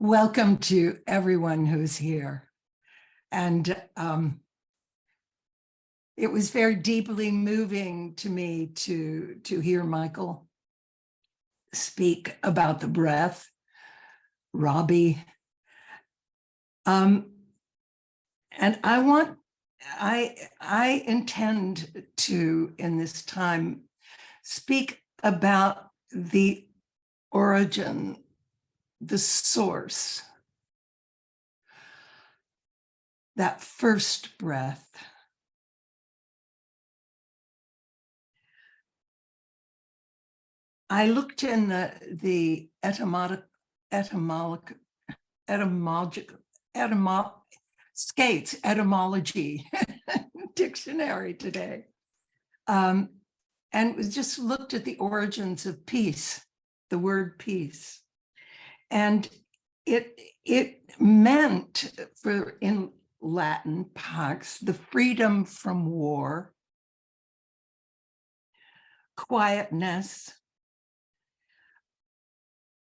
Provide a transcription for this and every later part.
Welcome to everyone who's here. And it was very deeply moving to me to hear Michael speak about the breath, Robbie. And I intend to, in this time, speak about the origin, the source, that first breath. I looked in the etymology dictionary today, and just looked at the origins of peace, the word peace. And it meant, in Latin, pax, the freedom from war, quietness,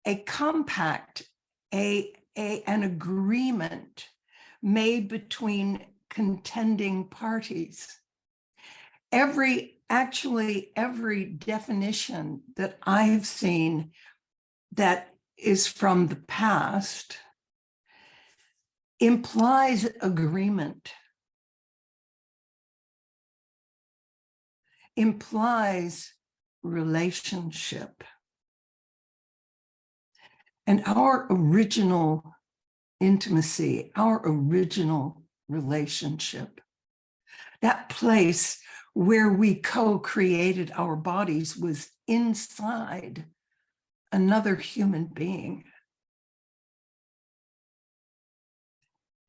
a compact, an agreement made between contending parties. Every definition that I've seen that is from the past implies agreement, implies relationship. And our original intimacy, our original relationship, that place where we co-created our bodies was inside another human being.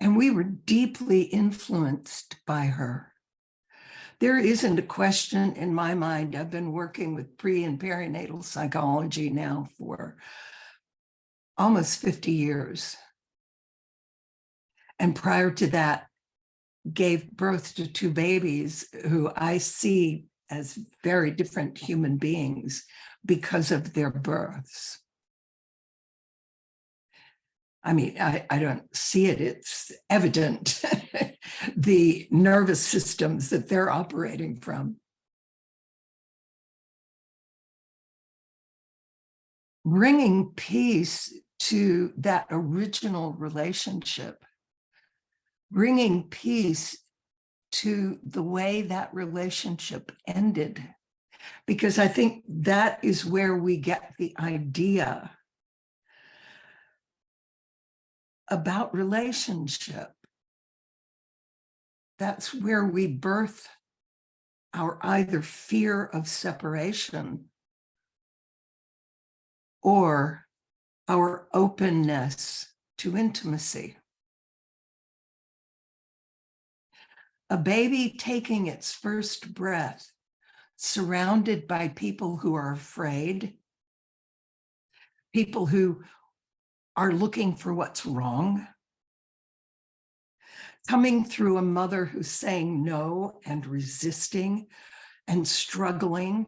And we were deeply influenced by her. There isn't a question in my mind. I've been working with pre- and perinatal psychology now for almost 50 years. And prior to that, gave birth to two babies who I see as very different human beings because of their births. I mean, I don't see it, it's evident, the nervous systems that they're operating from. Bringing peace to that original relationship, bringing peace to the way that relationship ended, because I think that is where we get the idea about relationship. That's where we birth our either fear of separation or our openness to intimacy. A baby taking its first breath, surrounded by people who are afraid, people who are looking for what's wrong, coming through a mother who's saying no and resisting and struggling.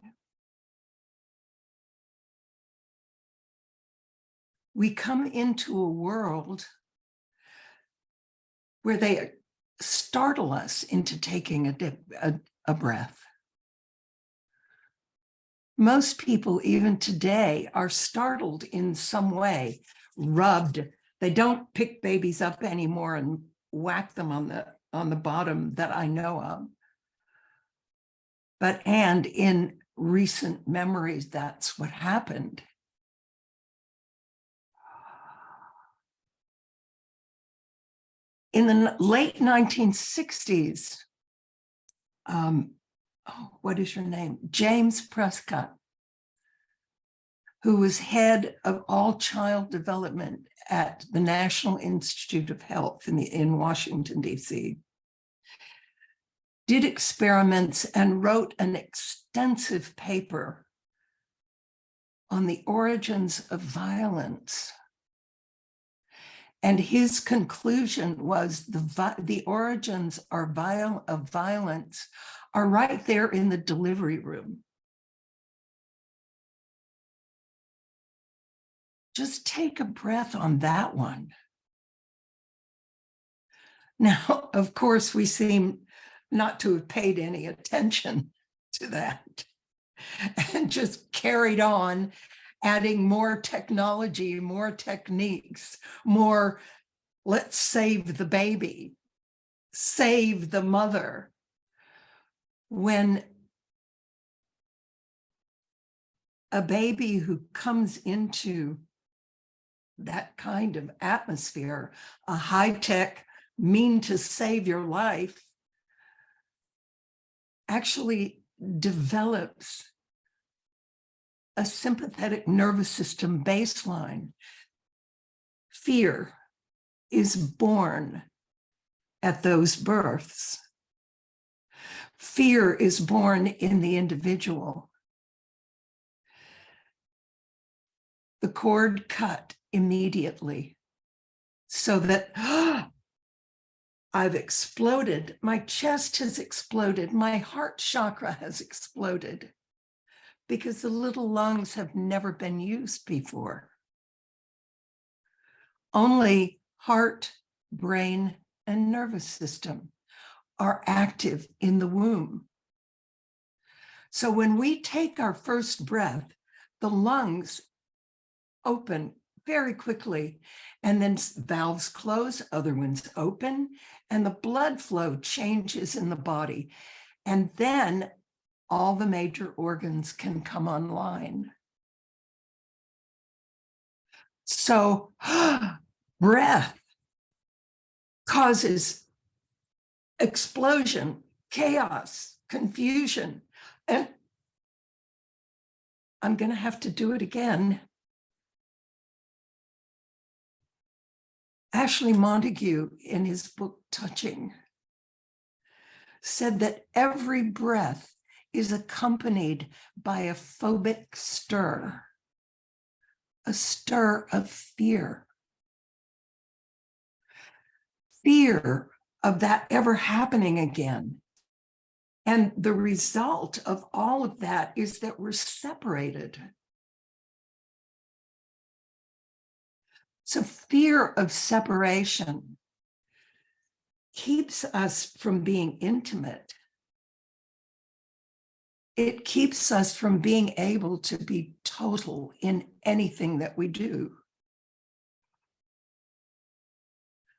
We come into a world where they startle us into taking a breath. Most people, even today, are startled in some way, rubbed. They don't pick babies up anymore and whack them on the bottom that I know of. And in recent memories, that's what happened. In the late 1960s, what is your name? James Prescott, who was head of all child development at the National Institute of Health in Washington, D.C., did experiments and wrote an extensive paper on the origins of violence. And his conclusion was the origins of violence are right there in the delivery room. Just take a breath on that one. Now, of course, we seem not to have paid any attention to that and just carried on, adding more technology, more techniques, more, let's save the baby, save the mother. When a baby who comes into that kind of atmosphere, a high-tech mean to save your life, actually develops a sympathetic nervous system baseline. Fear is born at those births. Fear is born in the individual. The cord cut immediately so that I've exploded. My chest has exploded. My heart chakra has exploded because the little lungs have never been used before. Only heart, brain, and nervous system are active in the womb. So when we take our first breath, the lungs open very quickly, and then valves close, other ones open, and the blood flow changes in the body. And then all the major organs can come online. So breath causes explosion, chaos, confusion. And I'm going to have to do it again. Ashley Montague, in his book, Touching, said that every breath is accompanied by a phobic stir, a stir of fear. Fear of that ever happening again. And the result of all of that is that we're separated. So fear of separation keeps us from being intimate. It keeps us from being able to be total in anything that we do.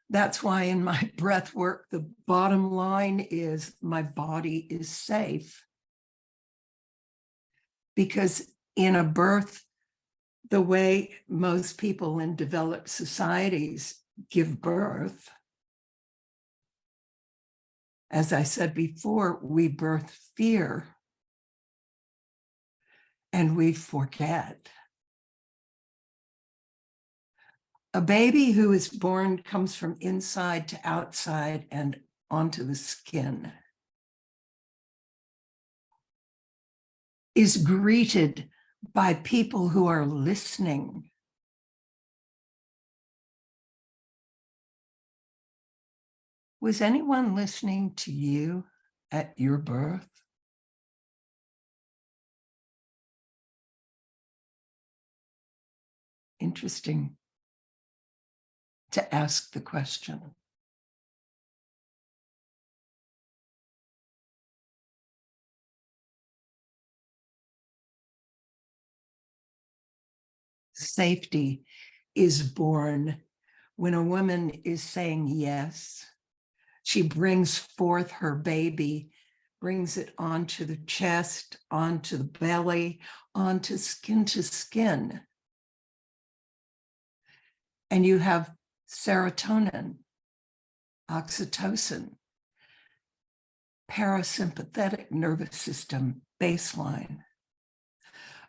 That's why in my breath work, the bottom line is my body is safe. Because in a birth, the way most people in developed societies give birth, as I said before, we birth fear and we forget. A baby who is born comes from inside to outside and onto the skin, is greeted by people who are listening. Was anyone listening to you at your birth? Interesting to ask the question. Safety is born when a woman is saying yes. She brings forth her baby, brings it onto the chest, onto the belly, onto skin to skin. And you have serotonin, oxytocin, parasympathetic nervous system baseline.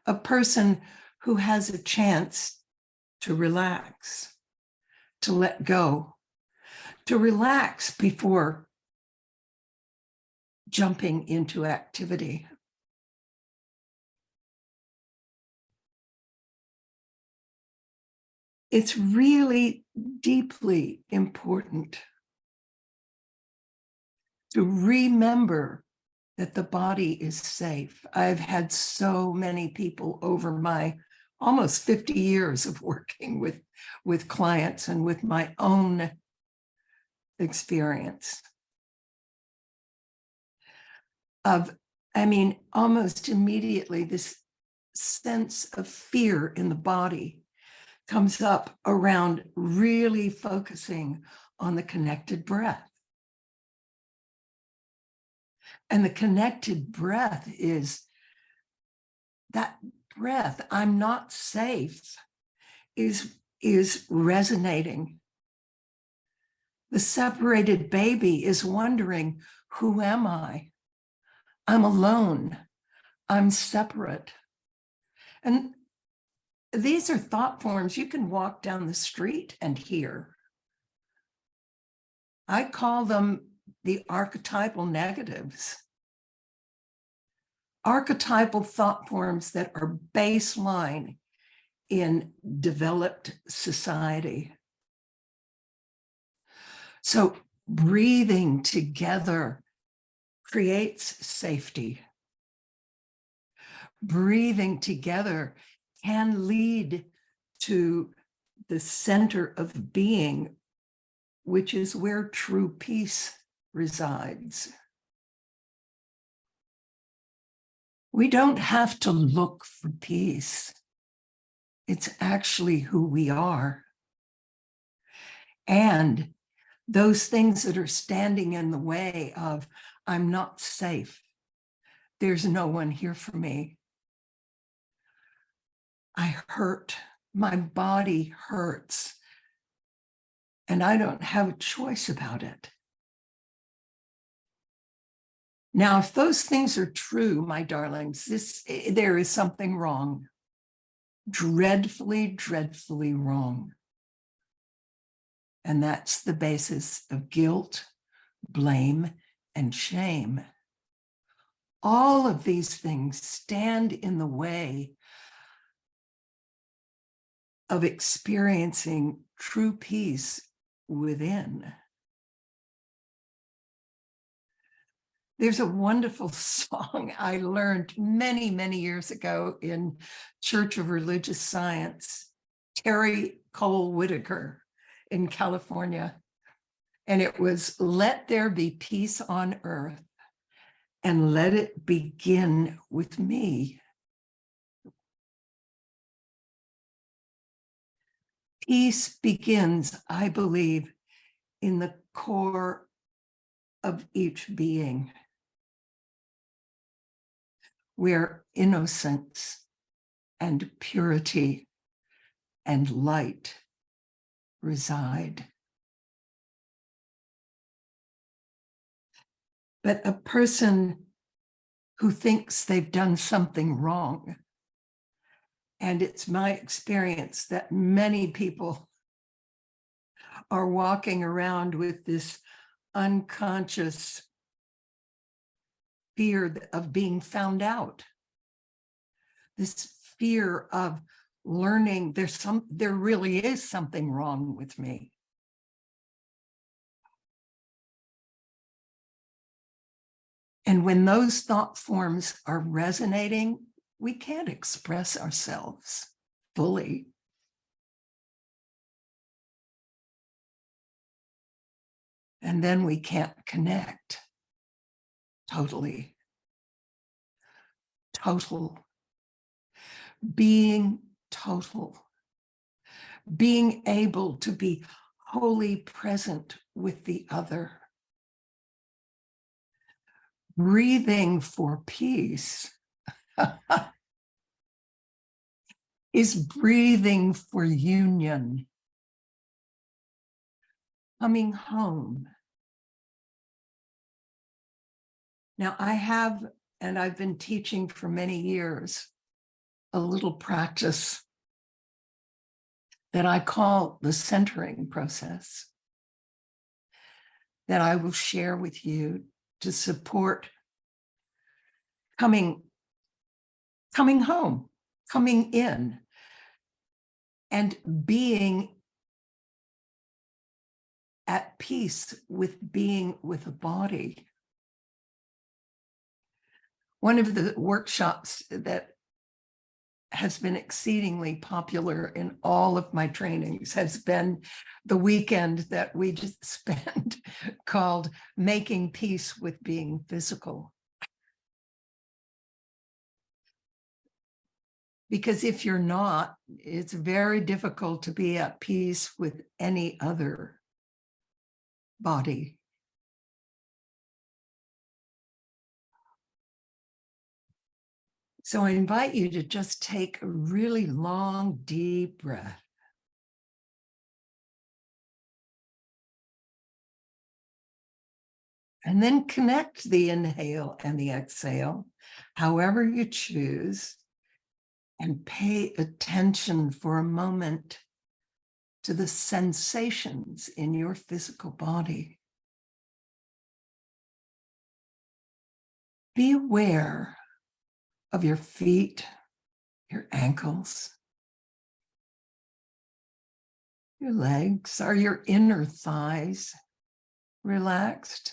A person who has a chance to relax, to let go, to relax before jumping into activity. It's really deeply important to remember that the body is safe. I've had so many people over my almost 50 years of working with clients and with my own experience of, I mean, almost immediately this sense of fear in the body comes up around really focusing on the connected breath. And the connected breath is that breath, I'm not safe, is resonating. The separated baby is wondering, who am I? I'm alone. I'm separate. And these are thought forms you can walk down the street and hear. I call them the archetypal negatives. Archetypal thought forms that are baseline in developed society. So breathing together creates safety. Breathing together can lead to the center of being, which is where true peace resides. We don't have to look for peace. It's actually who we are. And those things that are standing in the way of, I'm not safe, there's no one here for me, I hurt, my body hurts, and I don't have a choice about it. Now, if those things are true, my darlings, there is something wrong. Dreadfully, dreadfully wrong. And that's the basis of guilt, blame, and shame. All of these things stand in the way of experiencing true peace within. There's a wonderful song I learned many, many years ago in Church of Religious Science, Terry Cole Whitaker in California. And it was, let there be peace on earth and let it begin with me. Peace begins, I believe, in the core of each being, where innocence and purity and light reside. But a person who thinks they've done something wrong, and it's my experience that many people are walking around with this unconscious fear of being found out, this fear of learning there really is something wrong with me. And when those thought forms are resonating, we can't express ourselves fully. And then we can't connect totally. Total. Being total. Being able to be wholly present with the other. Breathing for peace is breathing for union. Coming home. Now I have, and I've been teaching for many years, a little practice that I call the centering process that I will share with you to support coming home, coming in, and being at peace with being with a body. One of the workshops that has been exceedingly popular in all of my trainings has been the weekend that we just spent called Making Peace with Being Physical. Because if you're not, it's very difficult to be at peace with any other body. So I invite you to just take a really long, deep breath. And then connect the inhale and the exhale, however you choose, and pay attention for a moment to the sensations in your physical body. Be aware of your feet, your ankles, your legs. Are your inner thighs relaxed?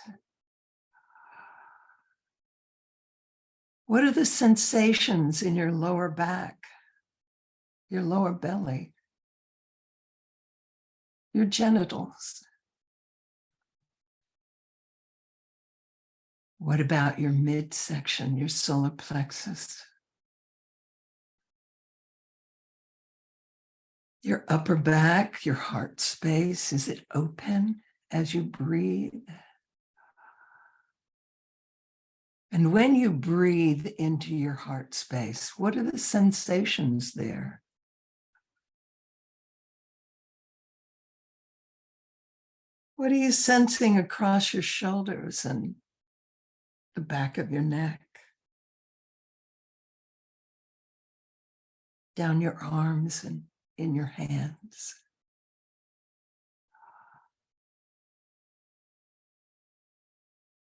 What are the sensations in your lower back, your lower belly, your genitals? What about your midsection, your solar plexus? Your upper back, your heart space, is it open as you breathe? And when you breathe into your heart space, what are the sensations there? What are you sensing across your shoulders and the back of your neck? Down your arms and in your hands?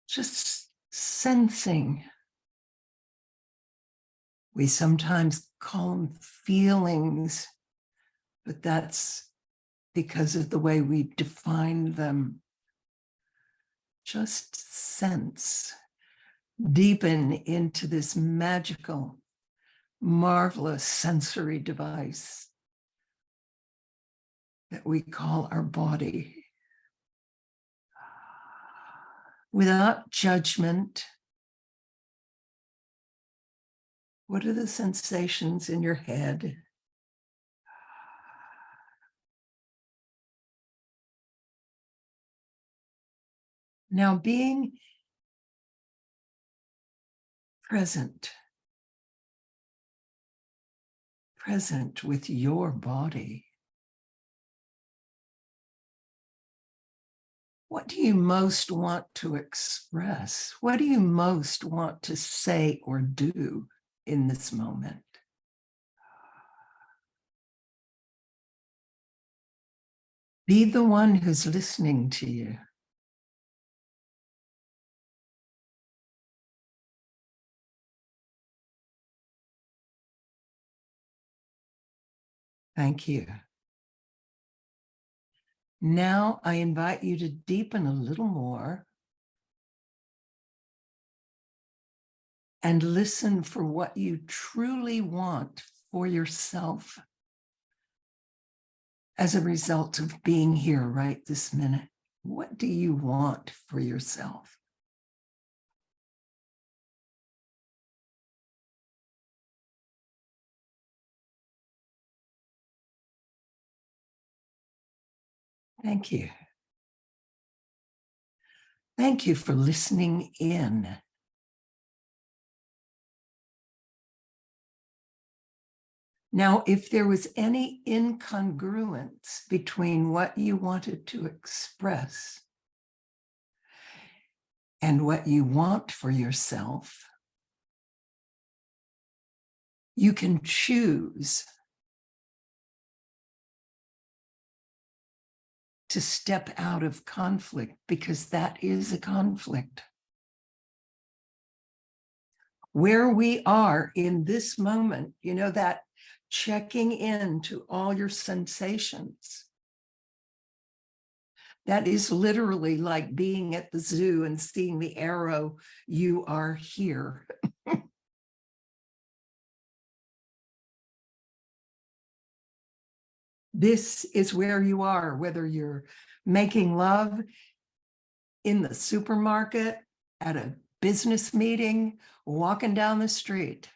Just sensing. We sometimes call them feelings, but that's because of the way we define them. Just sense, deepen into this magical, marvelous sensory device that we call our body. Without judgment, what are the sensations in your head? Now, being present with your body. What do you most want to express? What do you most want to say or do in this moment? Be the one who's listening to you. Thank you. Now I invite you to deepen a little more and listen for what you truly want for yourself as a result of being here right this minute. What do you want for yourself? Thank you. Thank you for listening in. Now, if there was any incongruence between what you wanted to express and what you want for yourself, you can choose to step out of conflict, because that is a conflict. Where we are in this moment, you know, that checking in to all your sensations, that is literally like being at the zoo and seeing the arrow, you are here. This is where you are, whether you're making love in the supermarket, at a business meeting, walking down the street.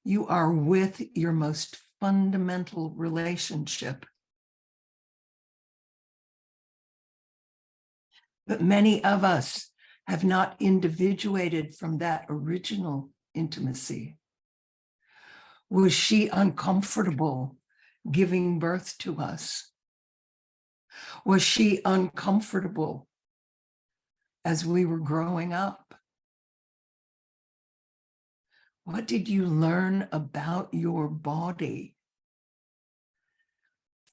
You are with your most fundamental relationship. But many of us have not individuated from that original intimacy. Was she uncomfortable giving birth to us? Was she uncomfortable as we were growing up? What did you learn about your body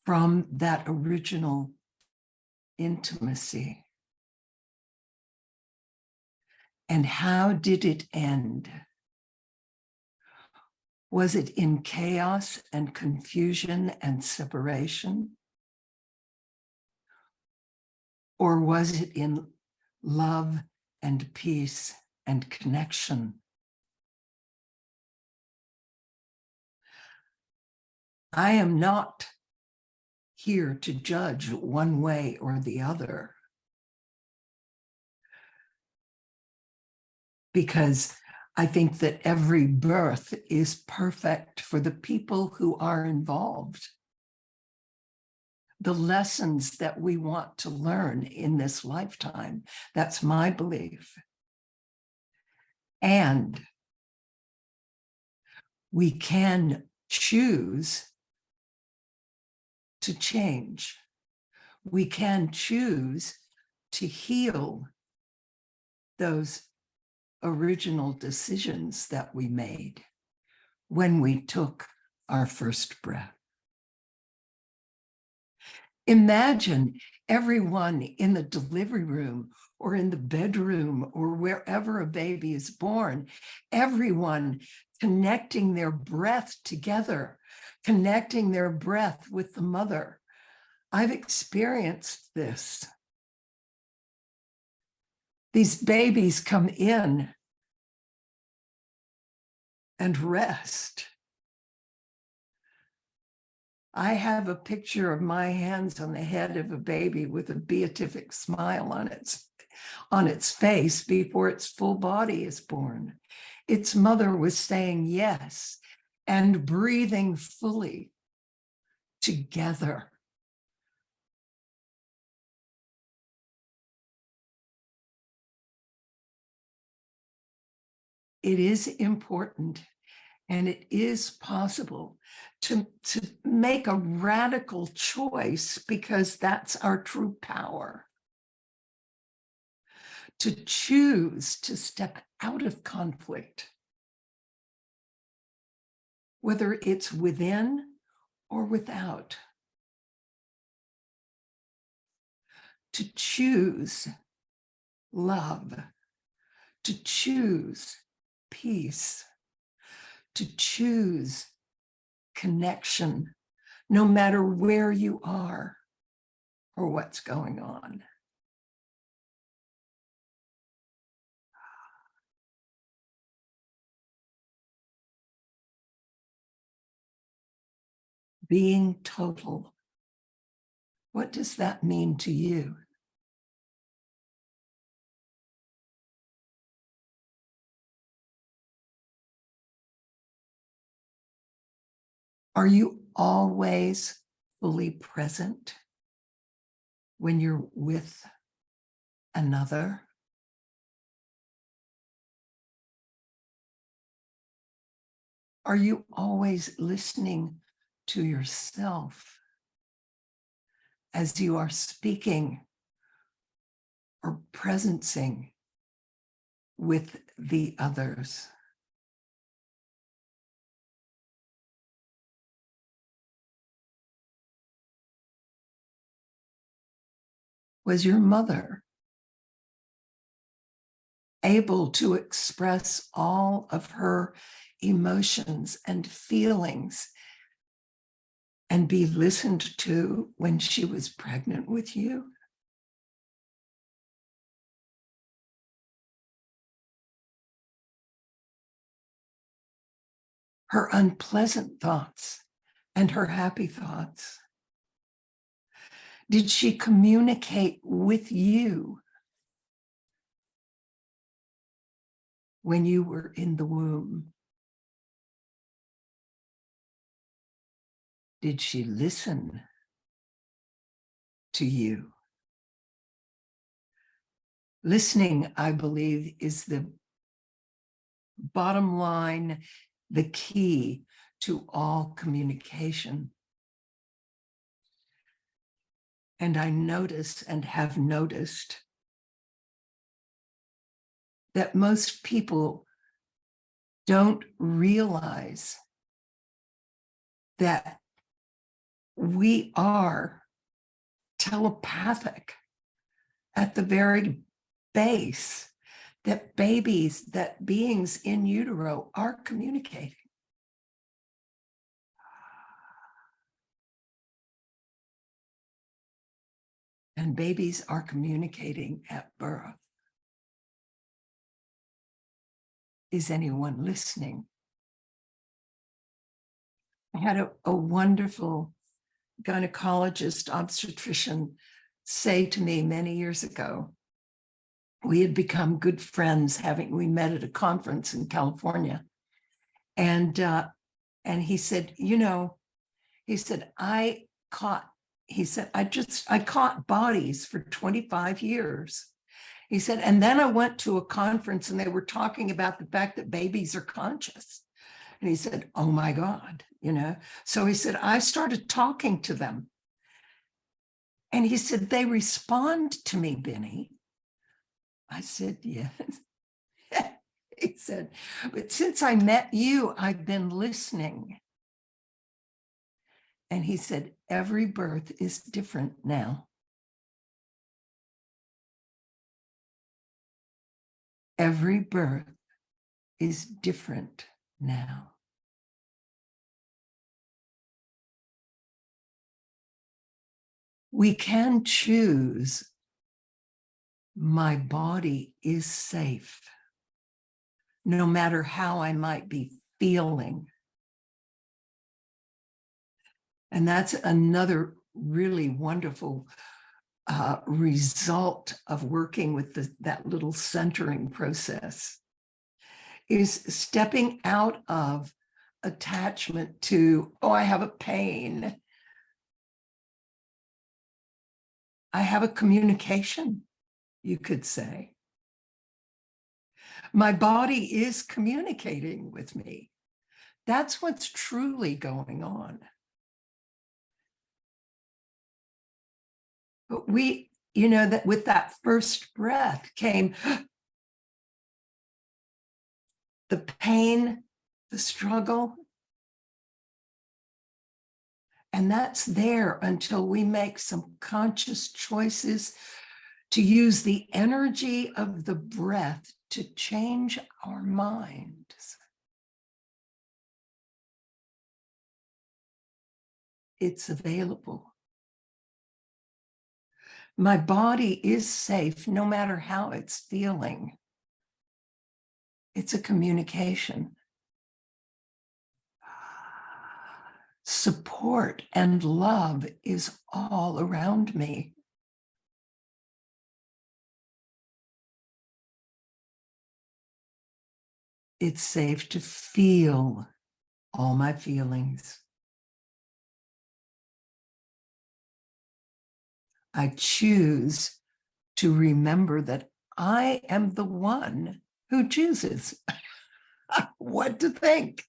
from that original intimacy? And how did it end? Was it in chaos and confusion and separation? Or was it in love and peace and connection? I am not here to judge one way or the other, because I think that every birth is perfect for the people who are involved. The lessons that we want to learn in this lifetime, that's my belief. And we can choose to change. We can choose to heal those original decisions that we made when we took our first breath. Imagine everyone in the delivery room or in the bedroom or wherever a baby is born, everyone connecting their breath together, connecting their breath with the mother. I've experienced this. These babies come in and rest. I have a picture of my hands on the head of a baby with a beatific smile on its face before its full body is born. Its mother was saying yes and breathing fully together. It is important and it is possible to make a radical choice, because that's our true power. To choose to step out of conflict, whether it's within or without. To choose love, to choose peace, to choose connection, no matter where you are or what's going on. Being total. What does that mean to you? Are you always fully present when you're with another? Are you always listening to yourself as you are speaking or presencing with the others? Was your mother able to express all of her emotions and feelings and be listened to when she was pregnant with you? Her unpleasant thoughts and her happy thoughts? Did she communicate with you when you were in the womb? Did she listen to you? Listening, I believe, is the bottom line, the key to all communication. And I notice and have noticed that most people don't realize that we are telepathic at the very base, that babies, that beings in utero are communicating. And babies are communicating at birth. Is anyone listening? I had a wonderful gynecologist, obstetrician say to me many years ago, we had become good friends we met at a conference in California. And he said, I caught bodies for 25 years. He said, and then I went to a conference and they were talking about the fact that babies are conscious. And he said, oh my God, So he said, I started talking to them. And he said, they respond to me, Binnie. I said, yes. He said, but since I met you, I've been listening. And he said, every birth is different now. Every birth is different now. We can choose, my body is safe, no matter how I might be feeling. And that's another really wonderful result of working with that little centering process, is stepping out of attachment to, oh, I have a pain. I have a communication, you could say. My body is communicating with me. That's what's truly going on. But that with that first breath came the pain, the struggle. And that's there until we make some conscious choices to use the energy of the breath to change our minds. It's available. My body is safe no matter how it's feeling. It's a communication. Support and love is all around me. It's safe to feel all my feelings. I choose to remember that I am the one who chooses what to think.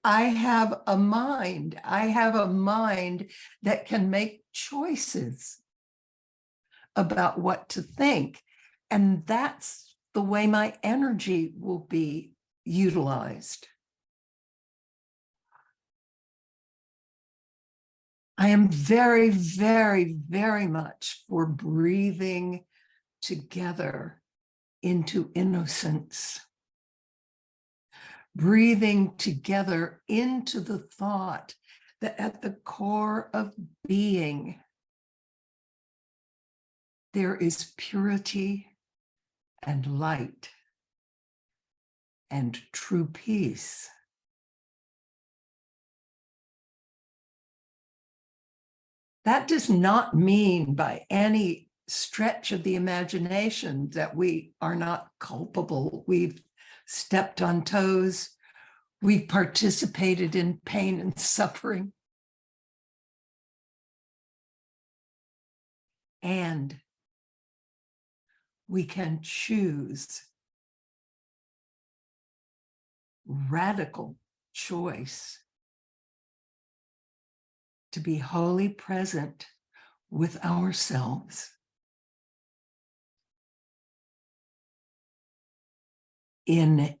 I have a mind. I have a mind that can make choices about what to think. And that's the way my energy will be utilized. I am very, very, very much for breathing together into innocence. Breathing together into the thought that at the core of being, there is purity and light and true peace. That does not mean by any stretch of the imagination that we are not culpable. We've stepped on toes. We've participated in pain and suffering. And we can choose radical choice to be wholly present with ourselves in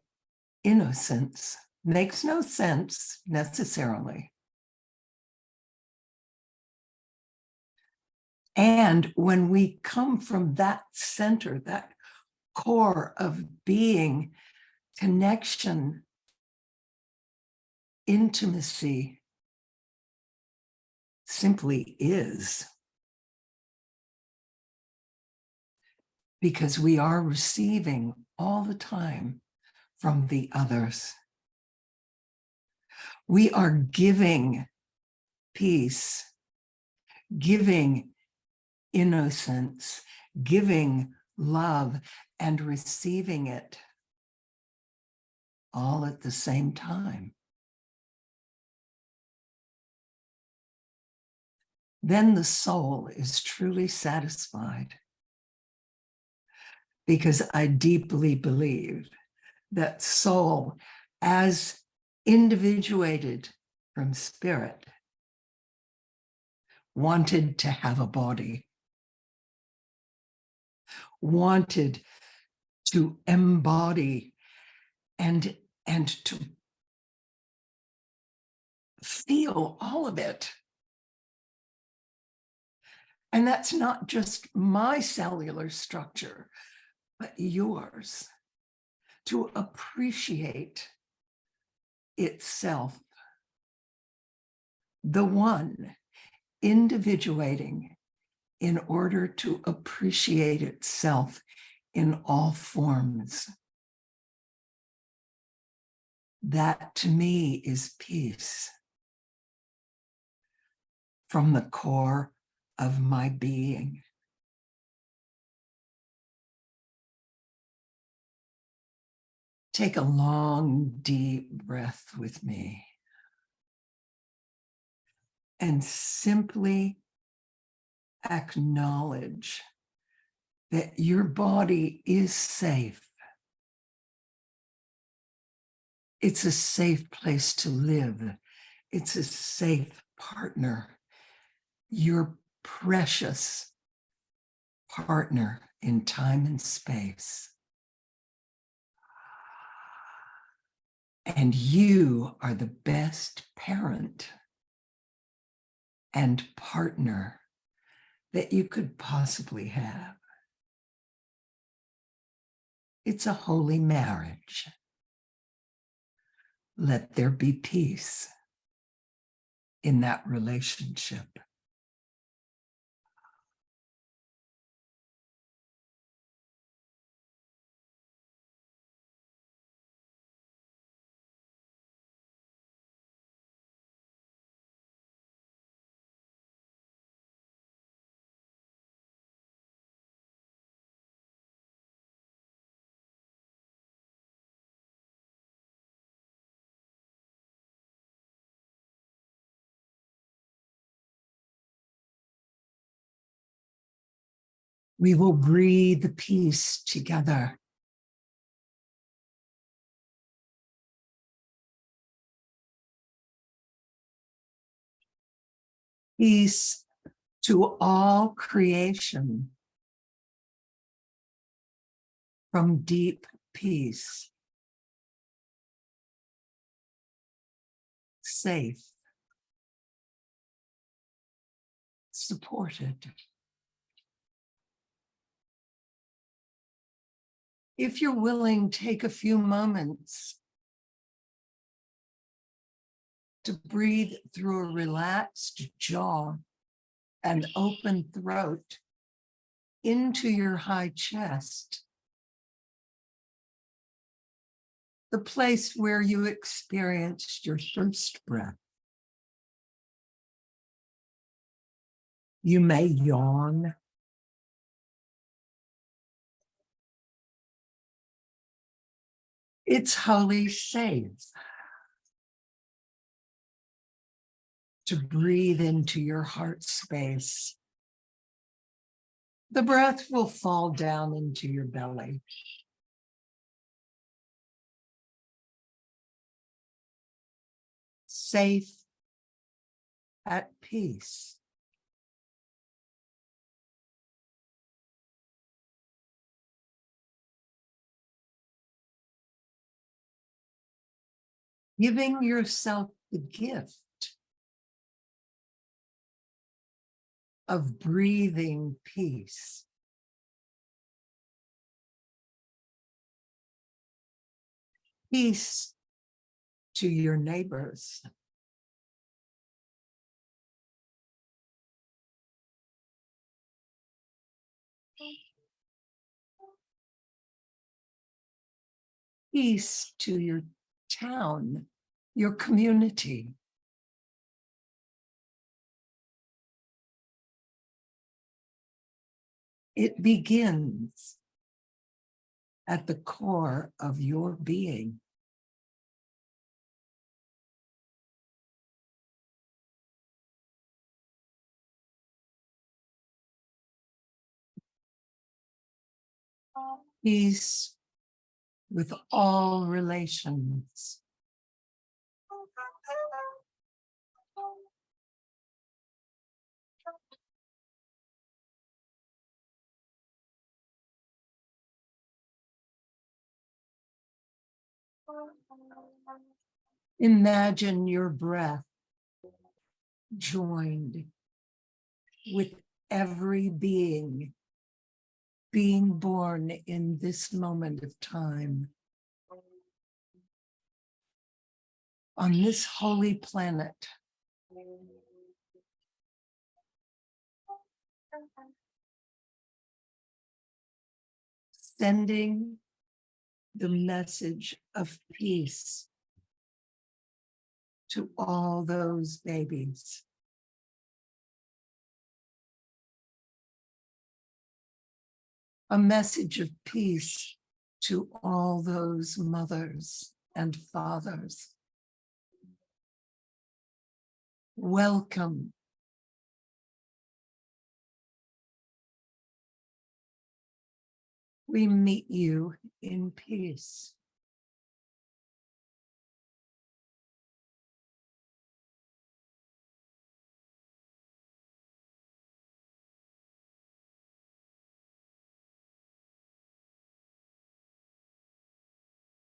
innocence. Makes no sense necessarily. And when we come from that center, that core of being, connection, intimacy simply is. Because we are receiving all the time from the others. We are giving peace, giving innocence, giving love, and receiving it all at the same time. Then the soul is truly satisfied, because I deeply believe that soul, as individuated from spirit, wanted to have a body, wanted to embody and to feel all of it. And that's not just my cellular structure, but yours, to appreciate itself, the one individuating in order to appreciate itself in all forms. That to me is peace from the core of my being. Take a long, deep breath with me and simply acknowledge that your body is safe. It's a safe place to live. It's a safe partner. Your precious partner in time and space. And you are the best parent and partner that you could possibly have. It's a holy marriage. Let there be peace in that relationship. We will breathe peace together. Peace to all creation from deep peace. Safe, supported. If you're willing, take a few moments to breathe through a relaxed jaw and open throat into your high chest, the place where you experienced your first breath. You may yawn. It's wholly safe to breathe into your heart space. The breath will fall down into your belly. Safe, at peace. Giving yourself the gift of breathing peace. Peace to your neighbors. Peace to your town, your community. It begins at the core of your being. Peace with all relations. Imagine your breath joined with every being born in this moment of time. On this holy planet. Sending the message of peace to all those babies. A message of peace to all those mothers and fathers. Welcome. We meet you in peace.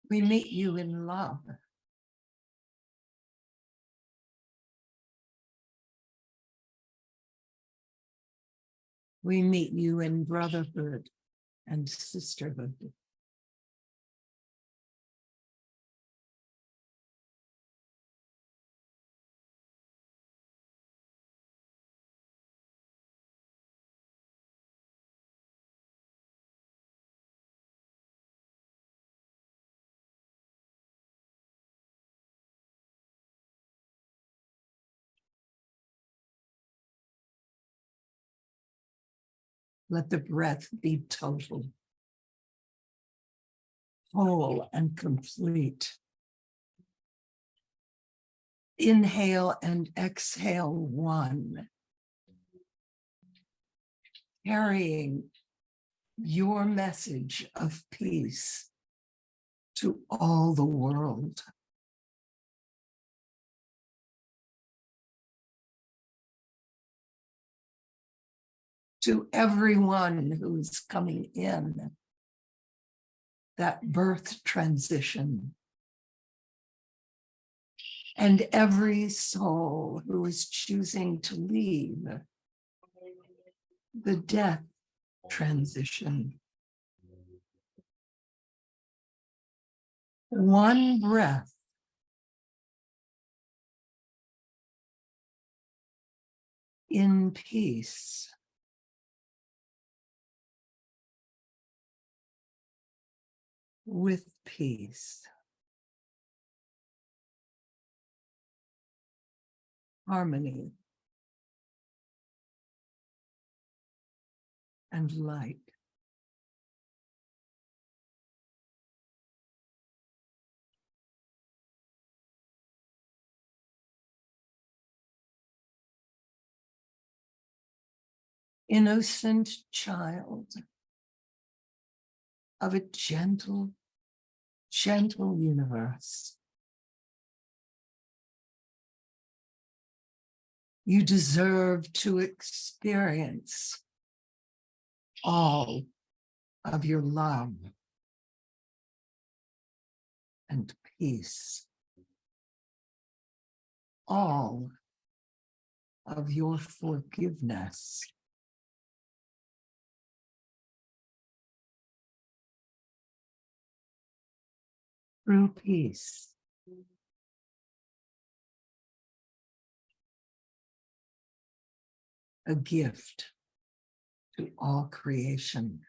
We meet you in love. We meet you in brotherhood and sisterhood. Let the breath be total, whole and complete. Inhale and exhale one. Carrying your message of peace to all the world. To everyone who's coming in, that birth transition. And every soul who is choosing to leave, the death transition. One breath. In peace. With peace. Harmony. and light. Innocent child of a gentle, gentle universe. You deserve to experience all of your love and peace, all of your forgiveness. Through peace, a gift to all creation.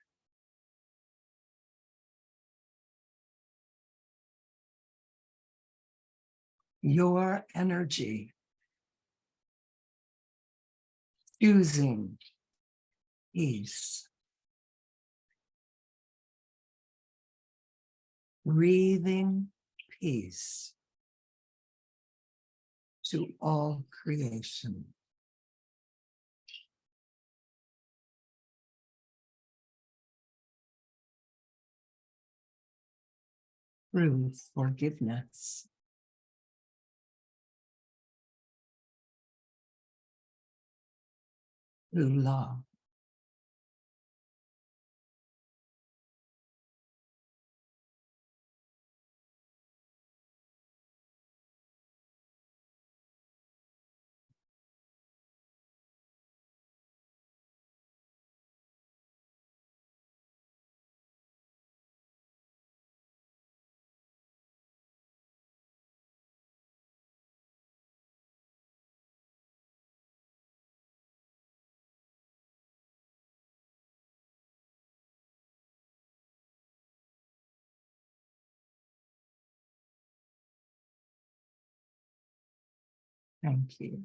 Your energy, choosing peace, breathing peace to all creation. Through forgiveness. Through love. Thank you.